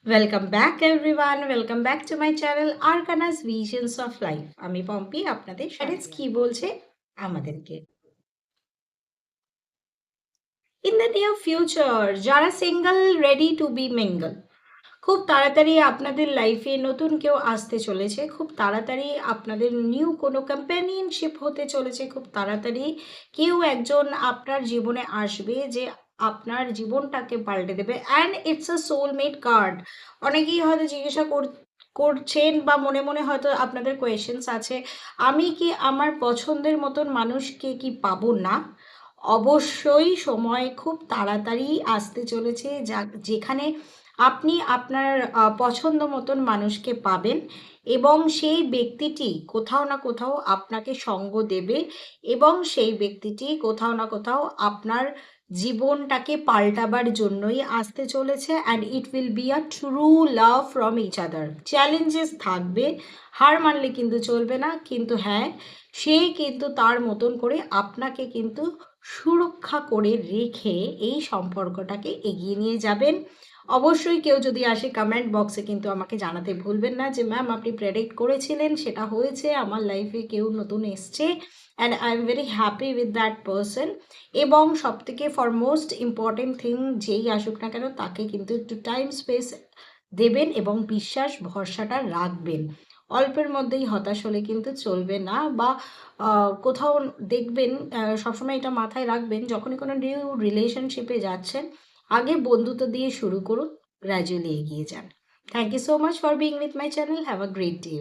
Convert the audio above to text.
Welcome back everyone. Welcome back to my channel Arcana's Visions of Life. আমি পম্পি আপনাদের parents কি বলছে আমাদেরকে। In the near future, যারা single ready to be mingle, খুব তাড়াতাড়ি আপনাদের লাইফে নতুন কেউ আসতে চলেছে, খুব তাড়াতাড়ি আপনাদের নিউ কোনো কম্প্যানিয়নশিপ হতে চলেছে, খুব তাড়াতাড়ি কেউ একজন আপনার জীবনে আসবে যে আপনার জীবনটাকে পাল্টে দেবে। And it's a soulmate card. অনেকেই হয়তো জিজ্ঞাসা করছেন বা মনে মনে হয়তো আপনাদের কোয়েশ্চেন্স আছে, আমি কি আমার পছন্দের মতন মানুষকে কি পাবো না? অবশ্যই সময় খুব তাড়াতাড়ি আসতে চলেছে যেখানে আপনি আপনার পছন্দ মতন মানুষকে পাবেন এবং সেই ব্যক্তিটি কোথাও না কোথাও আপনাকে সঙ্গ দেবে এবং সেই ব্যক্তিটি কোথাও না কোথাও আপনার জীবনটাকে পাল্টাবার জন্যই আসতে চলেছে। And it will be a true love from each other. Challenges থাকবে, হার মানলে কিন্তু চলবে না, কিন্তু হ্যাঁ, সে কিন্তু তার মতন করে আপনাকে কিন্তু সুরক্ষা করে রেখে এই সম্পর্কটাকে এগিয়ে নিয়ে যাবেন। অবশ্যই কেউ যদি আসে কমেন্ট বক্সে কিন্তু আমাকে জানাতে ভুলবেন না যে ম্যাম আপনি প্রেডিক্ট করেছিলেন, সেটা হয়েছে, আমার লাইফে কেউ নতুন এসছে and I am very happy with that person. এবং সবথেকে ফরমোস্ট ইম্পর্টেন্ট থিং, যেই আসুক না কেন তাকে কিন্তু একটু টাইম স্পেস দেবেন এবং বিশ্বাস ভরসাটা রাখবেন। অল্পের মধ্যেই হতাশ হলে কিন্তু চলবে না। বা কোথাও দেখবেন, সবসময় এটা মাথায় রাখবেন, যখনই কোনো নিউ রিলেশনশিপে যাচ্ছেন আগে বন্ধুত্ব দিয়ে শুরু করুন, গ্র্যাজুয়ালি এগিয়ে যান। Thank you so much for being with my channel. Have a great day.